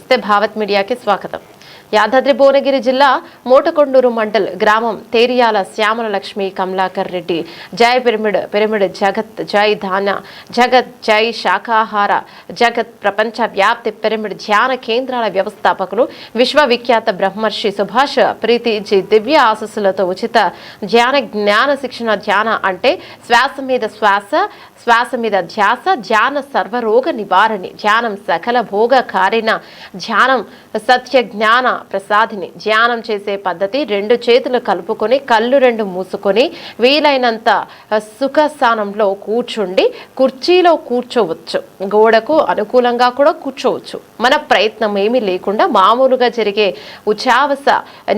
నమస్తే భారత్ మీడియాకి స్వాగతం. యాదాద్రి భువనగిరి జిల్లా మోటకొండూరు మండల్ గ్రామం తేరియాల శ్యామల లక్ష్మి కమలాకర్ రెడ్డి జై పిరమిడ్ జగత్ జై ధాన్య జగత్ జై శాకాహార జగత్ ప్రపంచ వ్యాప్తి పిరమిడ్ ధ్యాన కేంద్రాల వ్యవస్థాపకులు విశ్వవిఖ్యాత బ్రహ్మర్షి సుభాష్ ప్రీతిజీ దివ్య ఆశస్సులతో ఉచిత ధ్యాన జ్ఞాన శిక్షణ. ధ్యాన అంటే శ్వాస మీద శ్వాస, శ్వాస మీద ధ్యాస, ధ్యాన సర్వరోగ నివారణి, ధ్యానం సకల భోగ కారిణ, ధ్యానం సత్య జ్ఞాన ప్రసాదిని. ధ్యానం చేసే పద్ధతి రెండు చేతులు కలుపుకొని కళ్ళు రెండు మూసుకొని వీలైనంత సుఖస్థానంలో కూర్చుండి కుర్చీలో కూర్చోవచ్చు, గోడకు అనుకూలంగా కూడా కూర్చోవచ్చు. మన ప్రయత్నం ఏమీ లేకుండా మామూలుగా జరిగే ఉచ్ఛ్వాస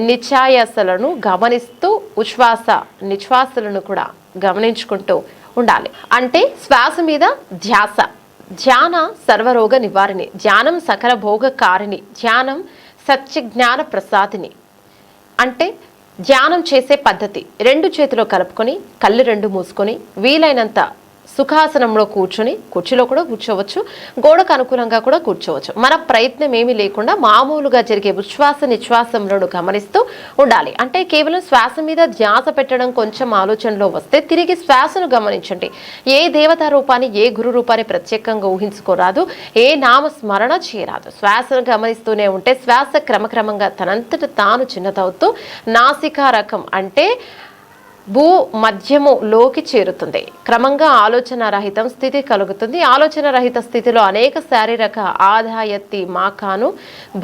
నిశ్వాసాలను గమనిస్తూ ఉచ్ఛ్వాస నిశ్వాసాలను కూడా గమనించుకుంటూ ఉండాలి. అంటే శ్వాస మీద ధ్యాస. ధ్యాన సర్వరోగ నివారణి, ధ్యానం సకల భోగ కారిణి, ధ్యానం సత్య జ్ఞాన ప్రసాదిని. అంటే ధ్యానం చేసే పద్ధతి రెండు చేతిలో కలుపుకొని కళ్ళు రెండు మూసుకొని వీలైనంత సుఖాసనంలో కూర్చొని కుర్చీలో కూడా కూర్చోవచ్చు, గోడకు అనుకూలంగా కూడా కూర్చోవచ్చు. మన ప్రయత్నం ఏమీ లేకుండా మామూలుగా జరిగే ఉచ్ఛ్వాస నిశ్వాసములను గమనిస్తూ ఉండాలి. అంటే కేవలం శ్వాస మీద ధ్యాస పెట్టడం కొంచెం ఆలోచనలో వస్తే తిరిగి శ్వాసను గమనించండి. ఏ దేవతా రూపాన్ని ఏ గురు రూపాన్ని ప్రత్యేకంగా ఊహించుకోరాదు, ఏ నామ స్మరణ చేయరాదు. శ్వాసను గమనిస్తూనే ఉంటే శ్వాస క్రమక్రమంగా తనంతట తాను చిన్నదవుతూ నాసికారకం అంటే భూ మధ్యములోకి చేరుతుంది. క్రమంగా ఆలోచన రహితం స్థితి కలుగుతుంది. ఆలోచన రహిత స్థితిలో అనేక శారీరక ఆదాయత్తి మాకాను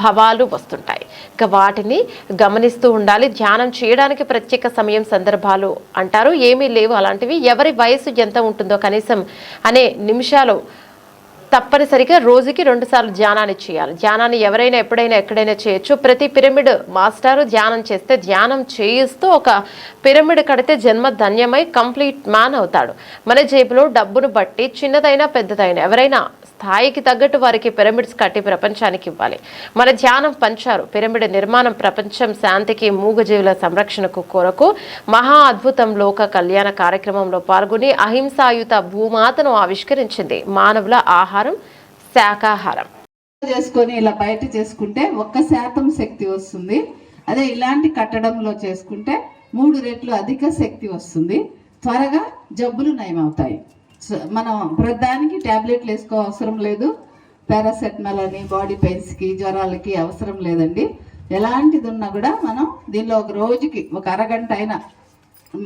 భవాలు వస్తుంటాయి. ఇక వాటిని గమనిస్తూ ఉండాలి. ధ్యానం చేయడానికి ప్రత్యేక సమయం సందర్భాలు అంటారు ఏమీ లేవు అలాంటివి. ఎవరి వయసు ఎంత ఉంటుందో కనీసం అనే నిమిషాలు తప్పనిసరిగా రోజుకి 2 సార్లు ధ్యానాన్ని చేయాలి. ధ్యానాన్ని ఎవరైనా ఎప్పుడైనా ఎక్కడైనా చేయొచ్చు. ప్రతి పిరమిడ్ మాస్టారు ధ్యానం చేస్తే ధ్యానం చేయిస్తూ ఒక పిరమిడ్ కడితే జన్మ ధన్యమై కంప్లీట్ మ్యాన్ అవుతాడు. మన జేబులో డబ్బును బట్టి చిన్నదైనా పెద్దదైనా ఎవరైనా స్థాయికి తగ్గట్టు వారికి పిరమిడ్స్ కట్టి ప్రపంచానికి ఇవ్వాలి. మన ధ్యానం పంచారు. పిరమిడ్ నిర్మాణం ప్రపంచం శాంతికి మూగజీవుల సంరక్షణకు కొరకు మహా అద్భుతం లోక కళ్యాణ కార్యక్రమంలో పాల్గొని అహింసాయుత భూమాతను ఆవిష్కరించింది. మానవుల ఆహారం శాకాహారం చేసుకొని ఇలా బయట చేసుకుంటే 1% శక్తి వస్తుంది. అదే ఇలాంటి కట్టడంలో చేసుకుంటే 3 రెట్లు అధిక శక్తి వస్తుంది. త్వరగా జబ్బులు నయమవుతాయి. మనం ప్రతిదానికి ట్యాబ్లెట్లు వేసుకో అవసరం లేదు. పారాసెటమాల్ అని బాడీ పెయిన్స్కి జ్వరాలకి అవసరం లేదండి. ఎలాంటిది ఉన్నా కూడా మనం దీనిలో ఒక రోజుకి ఒక అరగంట అయినా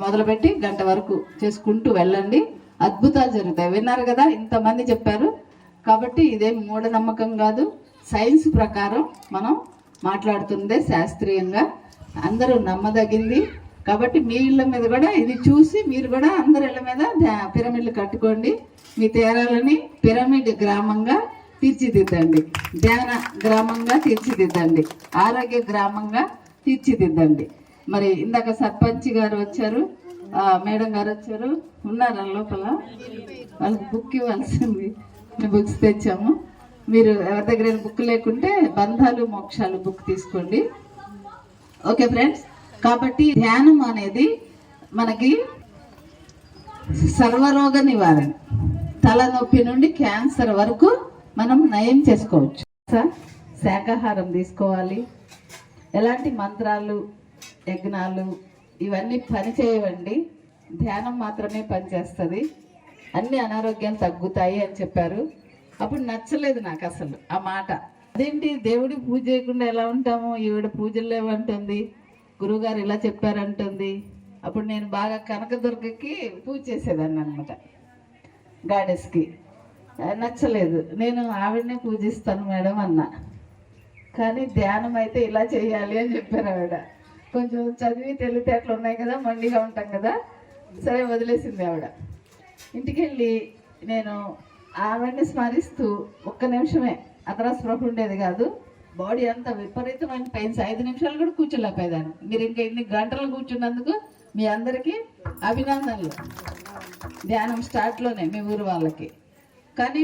మొదలుపెట్టి గంట వరకు చేసుకుంటూ వెళ్ళండి. అద్భుతాలు జరుగుతాయి. విన్నారు కదా, ఇంతమంది చెప్పారు. కాబట్టి ఇదేం మూఢనమ్మకం కాదు, సైన్స్ ప్రకారం మనం మాట్లాడుతుందే శాస్త్రీయంగా అందరూ నమ్మదగింది. కాబట్టి మీ ఇళ్ళ మీద కూడా ఇది చూసి మీరు కూడా అందరి ఇళ్ళ మీద పిరమిడ్లు కట్టుకోండి. మీ తేరాలని పిరమిడ్ గ్రామంగా తీర్చిదిద్దండి, ధ్యాన గ్రామంగా తీర్చిదిద్దండి, ఆరోగ్య గ్రామంగా తీర్చిదిద్దండి. మరి ఇందాక సర్పంచ్ గారు వచ్చారు, మేడం గారు వచ్చారు, ఉన్నారా లోపల? వాళ్ళకి బుక్ ఇవ్వాల్సింది, మేము బుక్స్ తెచ్చాము. మీరు ఎవరి దగ్గర బుక్ లేకుంటే బంధాలు మోక్షాలు బుక్ తీసుకోండి. Okay friends. కాబట్టి ధ్యానం అనేది మనకి సర్వరోగ నివారణ, తలనొప్పి నుండి క్యాన్సర్ వరకు మనం నయం చేసుకోవచ్చు. శాకాహారం తీసుకోవాలి. ఎలాంటి మంత్రాలు యజ్ఞాలు ఇవన్నీ పని చేయవండి, ధ్యానం మాత్రమే పనిచేస్తుంది. అన్ని అనారోగ్యాలు తగ్గుతాయి అని చెప్పారు. అప్పుడు నచ్చలేదు నాకు అసలు ఆ మాట. అదేంటి దేవుడి పూజ చేయకుండా ఎలా ఉంటాము, ఈవిడ పూజలు లేవంటుంది, గురువుగారు ఇలా చెప్పారంటుంది. అప్పుడు నేను బాగా కనకదుర్గకి పూజ చేసేదాన్ని అనమాట, గాడెస్కి. నచ్చలేదు. నేను ఆవిడనే పూజిస్తాను మేడం అన్నా. కానీ ధ్యానం అయితే ఇలా చేయాలి అని చెప్పారు ఆవిడ. కొంచెం చదివి తెలివితేటలు ఉన్నాయి కదా, మండిగా ఉంటాం కదా, సరే వదిలేసింది ఆవిడ. ఇంటికి వెళ్ళి నేను ఆవిడని స్మరిస్తూ 1 నిమిషమే అతరా స్పృహ ఉండేది కాదు. బాడీ అంతా విపరీతమైన పెయిన్స్, 5 నిమిషాలు కూడా కూర్చోలేకపోయేదాన్ని. మీరు ఇంకా ఇన్ని గంటలు కూర్చున్నందుకు మీ అందరికీ అభినందనలు. ధ్యానం స్టార్ట్లోనే మీ ఊరు వాళ్ళకి. కానీ